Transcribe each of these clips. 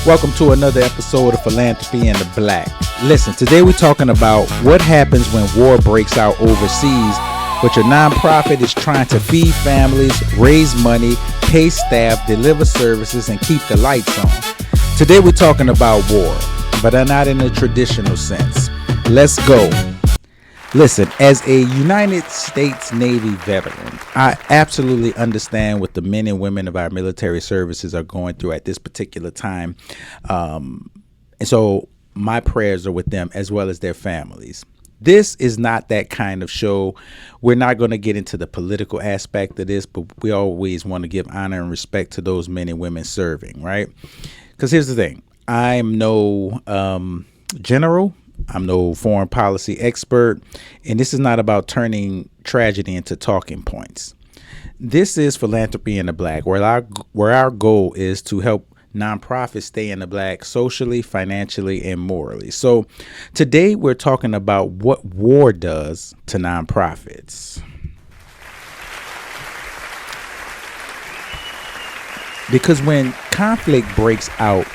Welcome to another episode of Philanthropy N The Black. Listen, today we're talking about what happens when war breaks out overseas, but your nonprofit is trying to feed families, raise money, pay staff, deliver services, and keep the lights on. Today we're talking about war, but not in a traditional sense. Let's go. Listen, as a United States Navy veteran, I absolutely understand what the men and women of our military services are going through at this particular time. And so my prayers are with them as well as their families. This is not that kind of show. We're not going to get into the political aspect of this, but we always want to give honor and respect to those men and women serving, right? Because here's the thing. I'm no general. I'm no foreign policy expert, and this is not about turning tragedy into talking points. This is Philanthropy in the Black, where our goal is to help nonprofits stay in the black socially, financially, and morally. So today we're talking about what war does to nonprofits. Because when conflict breaks out,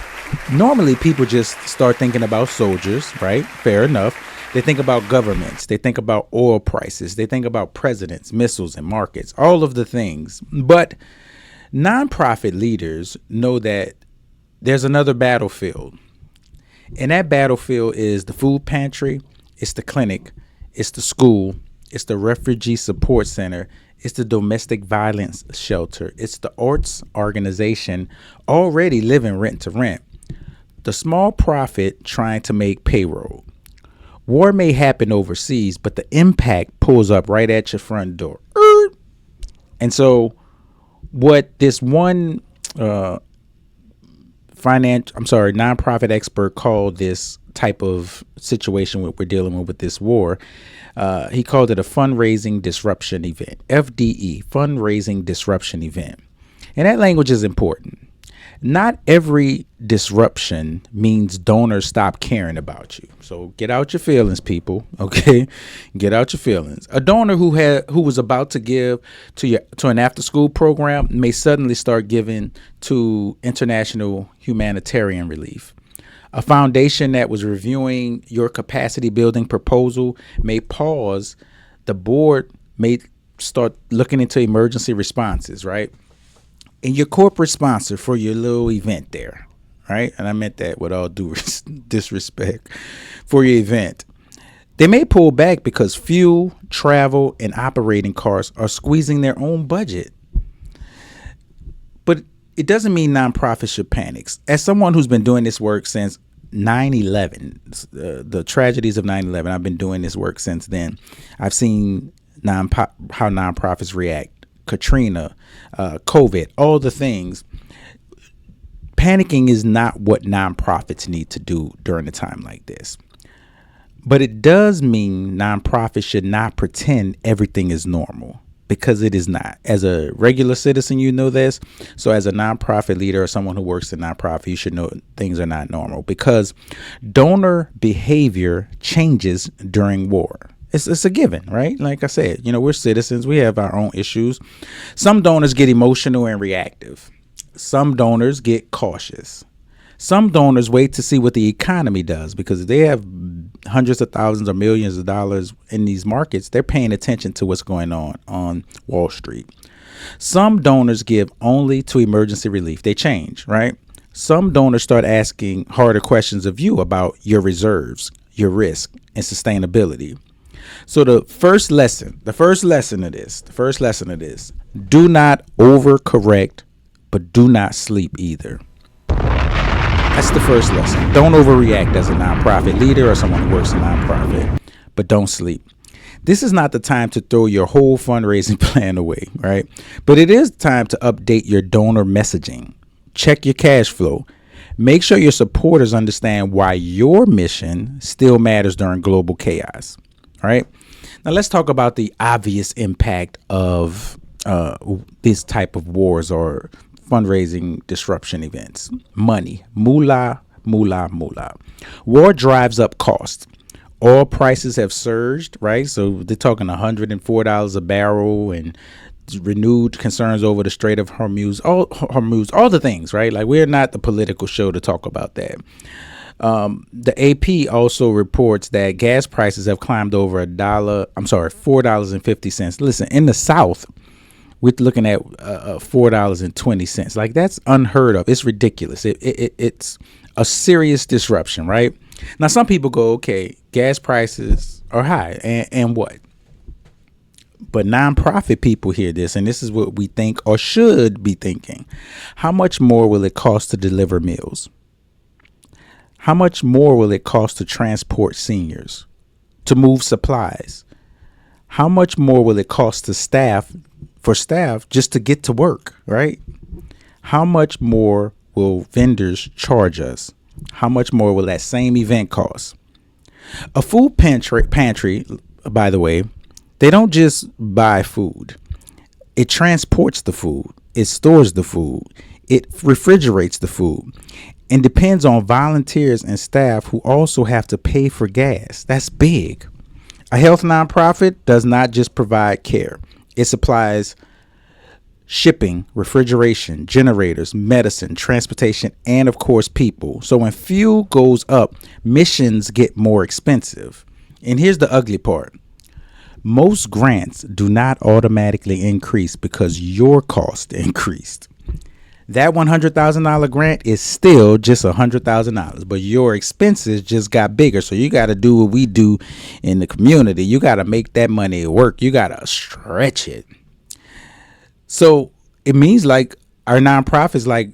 normally people just start thinking about soldiers, right? Fair enough. They think about governments. They think about oil prices. They think about presidents, missiles, and markets, all of the things. But nonprofit leaders know that there's another battlefield. And that battlefield is the food pantry, it's the clinic, it's the school, it's the refugee support center, it's the domestic violence shelter, it's the arts organization already living rent to rent. The small profit trying to make payroll. War may happen overseas, but the impact pulls up right at your front door. And so what this one nonprofit expert called this type of situation we're dealing with this war, he called it a fundraising disruption event, FDE, fundraising disruption event. And that language is important. Not every disruption means donors stop caring about you. So get out your feelings, people. Okay, get out your feelings. A donor who was about to give to an after-school program may suddenly start giving to international humanitarian relief. A foundation that was reviewing your capacity building proposal may pause. The board may start looking into emergency responses, right? And your corporate sponsor for your little event there, right? And I meant that with all due disrespect for your event. They may pull back because fuel, travel, and operating costs are squeezing their own budget. But it doesn't mean nonprofits should panic. As someone who's been doing this work since 9/11, the tragedies of 9/11, I've been doing this work since then. I've seen how nonprofits react. Katrina, COVID, all the things. Panicking is not what nonprofits need to do during a time like this. But it does mean nonprofits should not pretend everything is normal, because it is not. As a regular citizen, you know this. So as a nonprofit leader or someone who works in nonprofit, you should know things are not normal, because donor behavior changes during war. It's a given, right? Like I said, we're citizens. We have our own issues. Some donors get emotional and reactive. Some donors get cautious. Some donors wait to see what the economy does, because if they have hundreds of thousands or millions of dollars in these markets, they're paying attention to what's going on Wall Street. Some donors give only to emergency relief. They change, right? Some donors start asking harder questions of you about your reserves, your risk, and sustainability. So the first lesson of this, do not overcorrect, but do not sleep either. That's the first lesson. Don't overreact as a nonprofit leader or someone who works in a nonprofit, but don't sleep. This is not the time to throw your whole fundraising plan away, right? But it is time to update your donor messaging. Check your cash flow. Make sure your supporters understand why your mission still matters during global chaos. All right. Now let's talk about the obvious impact of this type of wars or fundraising disruption events. Money, moolah, moolah, moolah. War drives up costs. Oil prices have surged, right? So they're talking $104 a barrel and renewed concerns over the Strait of Hormuz, all the things, right? Like, we're not the political show to talk about that. The AP also reports that gas prices have climbed over $4.50. Listen, in the South, we're looking at $4.20. Like, that's unheard of. It's ridiculous. It's a serious disruption, right? Now, some people go, okay, gas prices are high, and what? But nonprofit people hear this, and this is what we think or should be thinking. How much more will it cost to deliver meals? How much more will it cost to transport seniors, to move supplies? How much more will it cost to staff just to get to work, right? How much more will vendors charge us? How much more will that same event cost? A food pantry, by the way, they don't just buy food. It transports the food. It stores the food. It refrigerates the food, and depends on volunteers and staff who also have to pay for gas. That's big. A health nonprofit does not just provide care. It supplies shipping, refrigeration, generators, medicine, transportation, and of course, people. So when fuel goes up, missions get more expensive. And here's the ugly part. Most grants do not automatically increase because your cost increased. That $100,000 grant is still just $100,000, but your expenses just got bigger. So you got to do what we do in the community. You got to make that money work. You got to stretch it. So it means, like, our nonprofits, like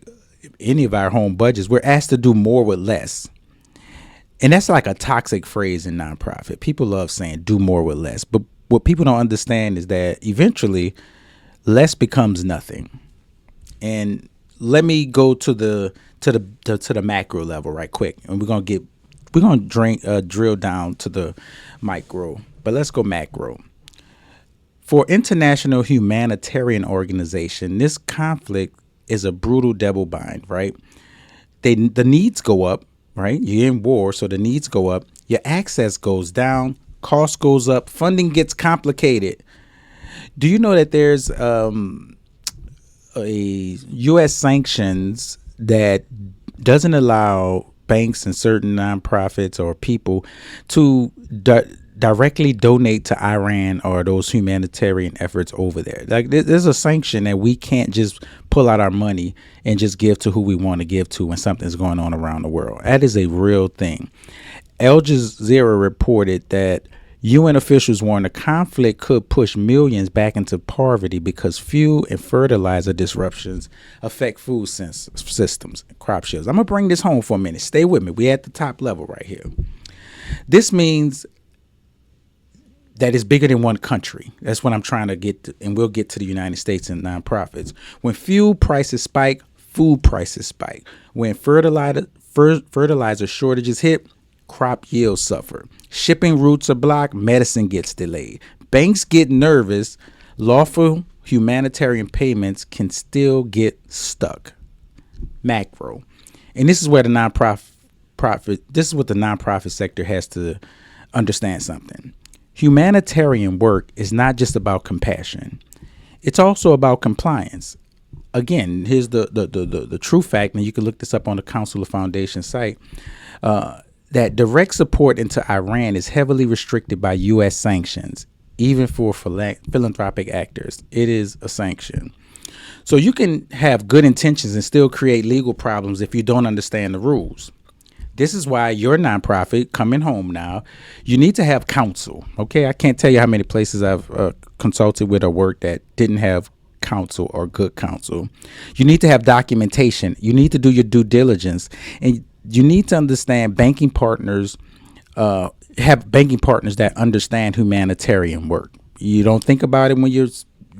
any of our home budgets, we're asked to do more with less. And that's like a toxic phrase in nonprofit. People love saying do more with less. But what people don't understand is that eventually less becomes nothing. And let me go to the macro level right quick, and we're gonna drill down to the micro, but let's go macro. For International Humanitarian Organization, this conflict is a brutal double bind, right? The needs go up, right? You're in war, so the needs go up. Your access goes down, cost goes up, funding gets complicated. Do you know that there's a U.S. sanctions that doesn't allow banks and certain nonprofits or people to directly donate to Iran or those humanitarian efforts over there? Like, there's a sanction that we can't just pull out our money and just give to who we want to give to when something's going on around the world. That is a real thing. Al Jazeera reported that UN officials warned the conflict could push millions back into poverty because fuel and fertilizer disruptions affect food systems and crop shields. I'm going to bring this home for a minute. Stay with me. We're at the top level right here. This means that it's bigger than one country. That's what I'm trying to get to, and we'll get to the United States and nonprofits. When fuel prices spike, food prices spike. When fertilizer shortages hit, crop yields suffer. Shipping routes are blocked. Medicine gets delayed. Banks get nervous. Lawful humanitarian payments can still get stuck. Macro. And this is where the this is what the nonprofit sector has to understand something. Humanitarian work is not just about compassion. It's also about compliance. Again, here's the true fact, and you can look this up on the Council of Foundation site. That direct support into Iran is heavily restricted by U.S. sanctions, even for philanthropic actors. It is a sanction. So you can have good intentions and still create legal problems if you don't understand the rules. This is why your nonprofit, coming home now, you need to have counsel. Okay, I can't tell you how many places I've consulted with or worked that didn't have counsel or good counsel. You need to have documentation. You need to do your due diligence, and you need to understand banking partners. Have banking partners that understand humanitarian work. You don't think about it when you're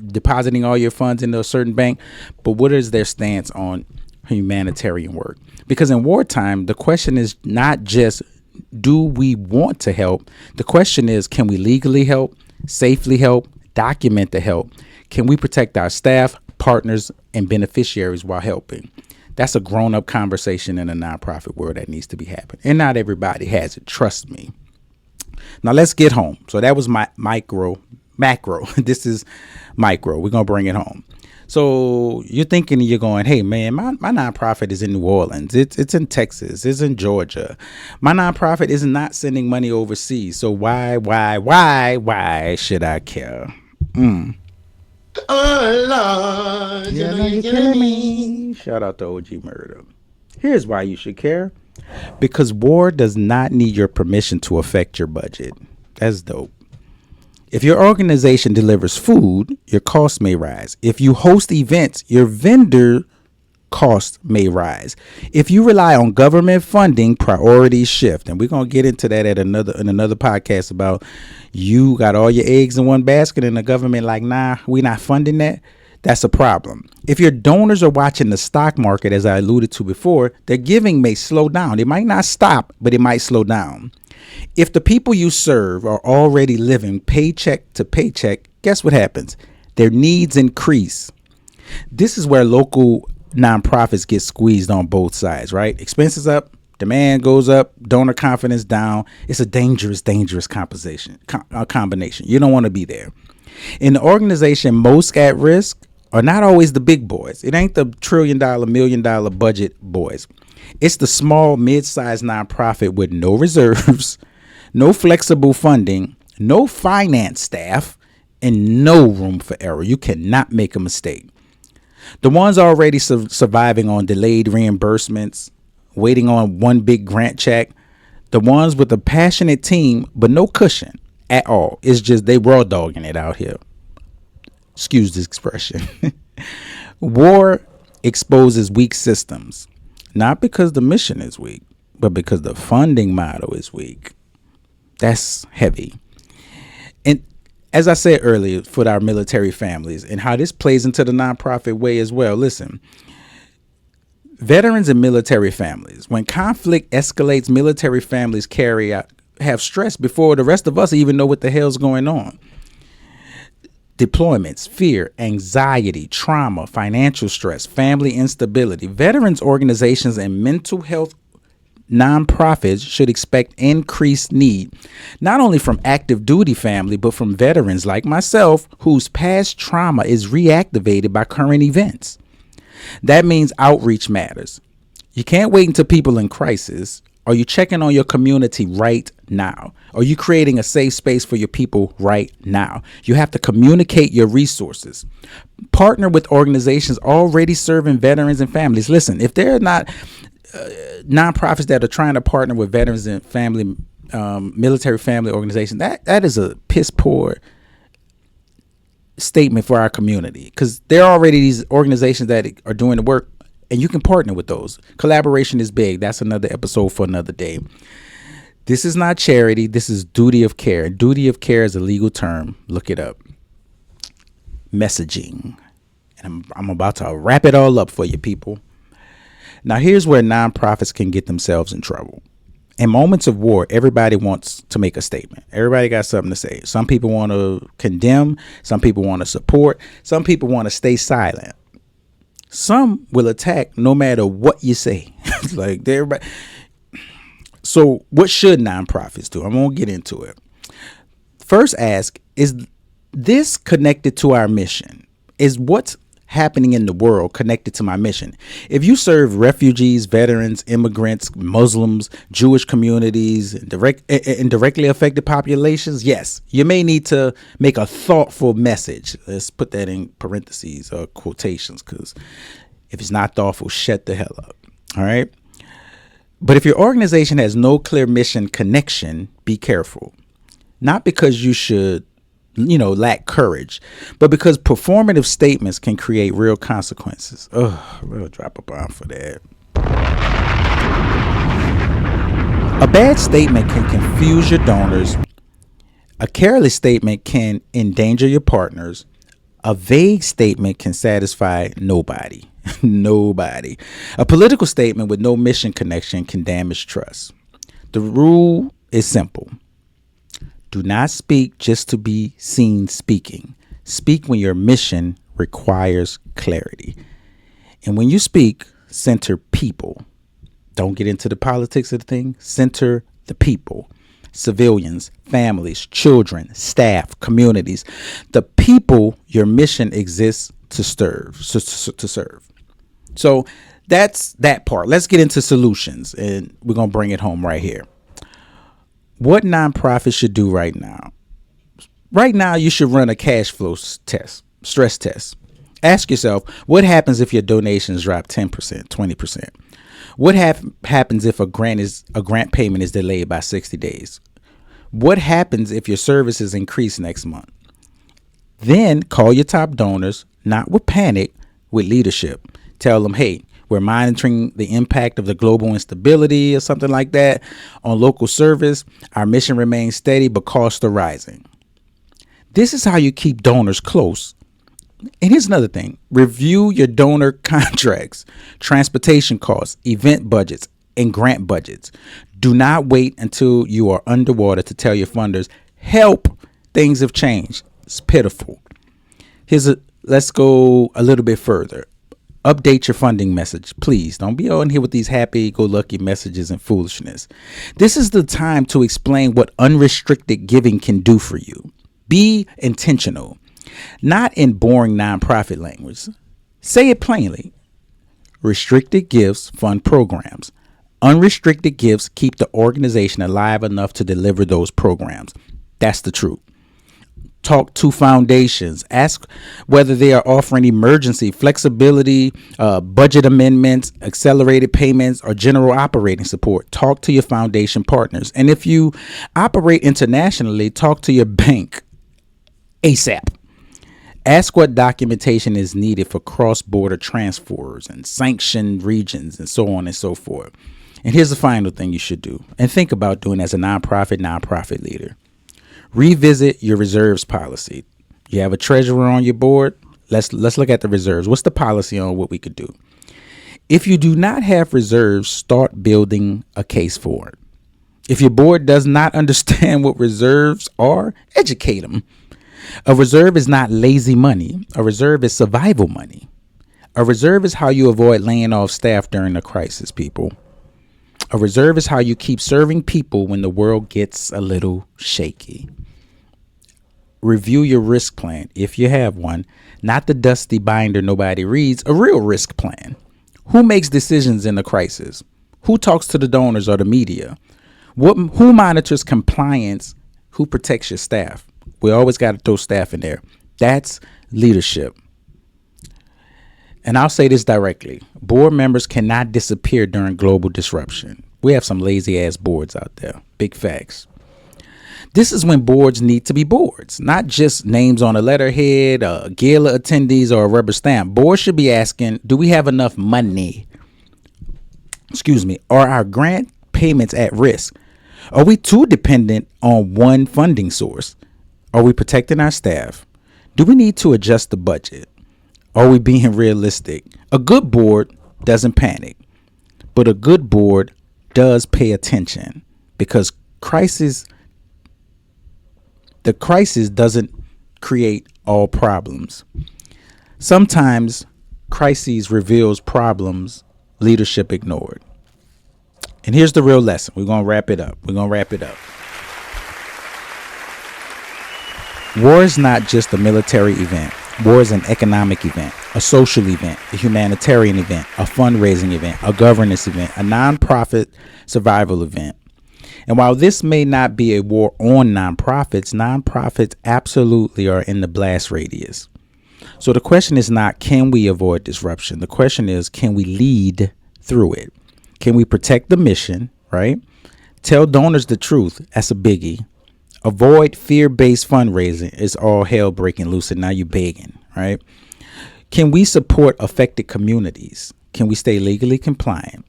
depositing all your funds into a certain bank, but what is their stance on humanitarian work? Because in wartime, the question is not just, do we want to help? The question is, can we legally help, safely help, document the help? Can we protect our staff, partners, and beneficiaries while helping? That's a grown-up conversation in a nonprofit world that needs to be happening. And not everybody has it, trust me. Now let's get home. So that was my micro macro. This is micro. We're going to bring it home. So you're thinking, you're going, hey, man, my nonprofit is in New Orleans. It's in Texas. It's in Georgia. My nonprofit is not sending money overseas. So why should I care? Oh, Lord, you Yeah, know no, you're you're killing killing me. me. Shout out to OG Murder. Here's why you should care. Because war does not need your permission to affect your budget. That's dope. If your organization delivers food, your costs may rise. If you host events, your vendor costs may rise. If you rely on government funding, priorities shift. And we're going to get into that at another podcast about you got all your eggs in one basket and the government like, nah, we not funding that. That's a problem. If your donors are watching the stock market, as I alluded to before, their giving may slow down. It might not stop, but it might slow down. If the people you serve are already living paycheck to paycheck, guess what happens? Their needs increase. This is where local nonprofits get squeezed on both sides, right? Expenses up, demand goes up, donor confidence down. It's a dangerous combination. You don't want to be there. In the organization most at risk are not always the big boys. It ain't the $1 trillion, $1 million budget boys. It's the small, mid-sized nonprofit with no reserves, no flexible funding, no finance staff, and no room for error. You cannot make a mistake. The ones already surviving on delayed reimbursements, waiting on one big grant check, the ones with a passionate team but no cushion at all. It's just they raw dogging it out here. Excuse the expression. War exposes weak systems, not because the mission is weak, but because the funding model is weak. That's heavy. And as I said earlier, for our military families and how this plays into the nonprofit way as well. Listen, veterans and military families, when conflict escalates, military families have stress before the rest of us even know what the hell's going on. Deployments, fear, anxiety, trauma, financial stress, family instability. Veterans organizations and mental health nonprofits should expect increased need, not only from active duty family, but from veterans like myself whose past trauma is reactivated by current events. That means outreach matters. You can't wait until people in crisis. Are you checking on your community right now? Are you creating a safe space for your people right now? You have to communicate your resources. Partner with organizations already serving veterans and families. Listen, if they're not nonprofits that are trying to partner with veterans and family, military family organizations, that is a piss poor statement for our community, because there are already these organizations that are doing the work, and you can partner with those. Collaboration is big. That's another episode for another day. This is not charity. This is duty of care. Duty of care is a legal term. Look it up. Messaging. And I'm about to wrap it all up for you people. Now, here's where nonprofits can get themselves in trouble. In moments of war, everybody wants to make a statement. Everybody got something to say. Some people want to condemn. Some people want to support. Some people want to stay silent. Some will attack no matter what you say. Like everybody. So what should nonprofits do? I'm going to get into it. First, ask, is this connected to our mission? Is what's happening in the world connected to my mission? If you serve refugees, veterans, immigrants, Muslims, Jewish communities, and directly affected populations, yes, you may need to make a thoughtful message. Let's put that in parentheses or quotations, because if it's not thoughtful, shut the hell up. All right. But if your organization has no clear mission connection, be careful. Not because you should lack courage, but because performative statements can create real consequences. We'll drop a bomb for that. A bad statement can confuse your donors. A careless statement can endanger your partners. A vague statement can satisfy nobody. Nobody. A political statement with no mission connection can damage trust. The rule is simple. Do not speak just to be seen speaking. Speak when your mission requires clarity. And when you speak, center people. Don't get into the politics of the thing. Center the people. civilians, families, children, staff, communities, the people your mission exists to serve. So that's that part. Let's get into solutions, and we're going to bring it home right here. What nonprofits should do right now? Right now, you should run a cash flow stress test. Ask yourself, what happens if your donations drop 10%, 20%? What happens if a grant payment is delayed by 60 days? What happens if your services increase next month? Then call your top donors, not with panic, with leadership. Tell them, hey, we're monitoring the impact of the global instability or something like that on local service. Our mission remains steady, but costs are rising. This is how you keep donors close. And here's another thing. Review your donor contracts, transportation costs, event budgets, and grant budgets. Do not wait until you are underwater to tell your funders, help, things have changed. It's pitiful. Let's go a little bit further. Update your funding message. Please don't be on here with these happy-go-lucky messages and foolishness. This is the time to explain what unrestricted giving can do for you. Be intentional, not in boring nonprofit language. Say it plainly. Restricted gifts fund programs. Unrestricted gifts keep the organization alive enough to deliver those programs. That's the truth. Talk to foundations. Ask whether they are offering emergency, flexibility, budget amendments, accelerated payments, or general operating support. Talk to your foundation partners. And if you operate internationally, talk to your bank ASAP. Ask what documentation is needed for cross-border transfers and sanctioned regions and so on and so forth. And here's the final thing you should do and think about doing as a nonprofit leader. Revisit your reserves policy. You have a treasurer on your board. Let's look at the reserves. What's the policy on what we could do? If you do not have reserves, start building a case for it. If your board does not understand what reserves are, educate them. A reserve is not lazy money. A reserve is survival money. A reserve is how you avoid laying off staff during a crisis, people. A reserve is how you keep serving people when the world gets a little shaky. Review your risk plan, if you have one, not the dusty binder nobody reads, a real risk plan. Who makes decisions in a crisis? Who talks to the donors or the media? Who monitors compliance? Who protects your staff? We always got to throw staff in there. That's leadership. And I'll say this directly. Board members cannot disappear during global disruption. We have some lazy ass boards out there. Big facts. This is when boards need to be boards, not just names on a letterhead, gala attendees, or a rubber stamp. Boards should be asking, do we have enough money? Are our grant payments at risk? Are we too dependent on one funding source? Are we protecting our staff? Do we need to adjust the budget? Are we being realistic? A good board doesn't panic, but a good board does pay attention, because the crisis doesn't create all problems. Sometimes crises reveals problems leadership ignored. And here's the real lesson. We're going to wrap it up. War is not just a military event. War is an economic event, a social event, a humanitarian event, a fundraising event, a governance event, a nonprofit survival event. And while this may not be a war on nonprofits absolutely are in the blast radius. So the question is not, can we avoid disruption? The question is, can we lead through it? Can we protect the mission, right? Tell donors the truth. That's a biggie. Avoid fear-based fundraising. It's all hell breaking loose and now you're begging, right? Can we support affected communities? Can we stay legally compliant?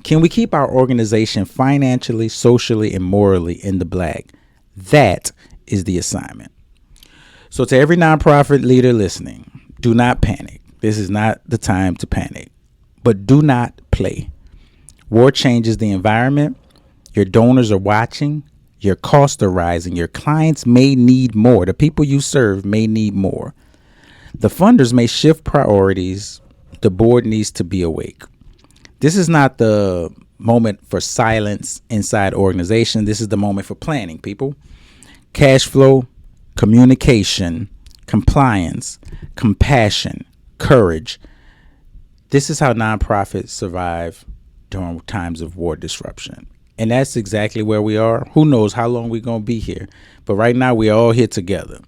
Can we keep our organization financially, socially, and morally in the black? That is the assignment. So to every nonprofit leader listening, do not panic. This is not the time to panic, but do not play. War changes the environment. Your donors are watching. Your costs are rising. Your clients may need more. The people you serve may need more. The funders may shift priorities. The board needs to be awake. This is not the moment for silence inside organization. This is the moment for planning, people. Cash flow, communication, compliance, compassion, courage. This is how nonprofits survive during times of war disruption. And that's exactly where we are. Who knows how long we're going to be here. But right now, we're all here together.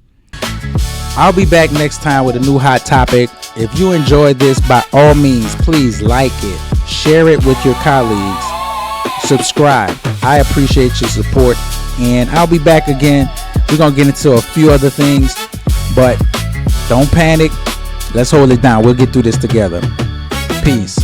I'll be back next time with a new hot topic. If you enjoyed this, by all means, please like it, share it with your colleagues, subscribe. I appreciate your support, and I'll be back again. We're going to get into a few other things, but don't panic. Let's hold it down. We'll get through this together. Peace.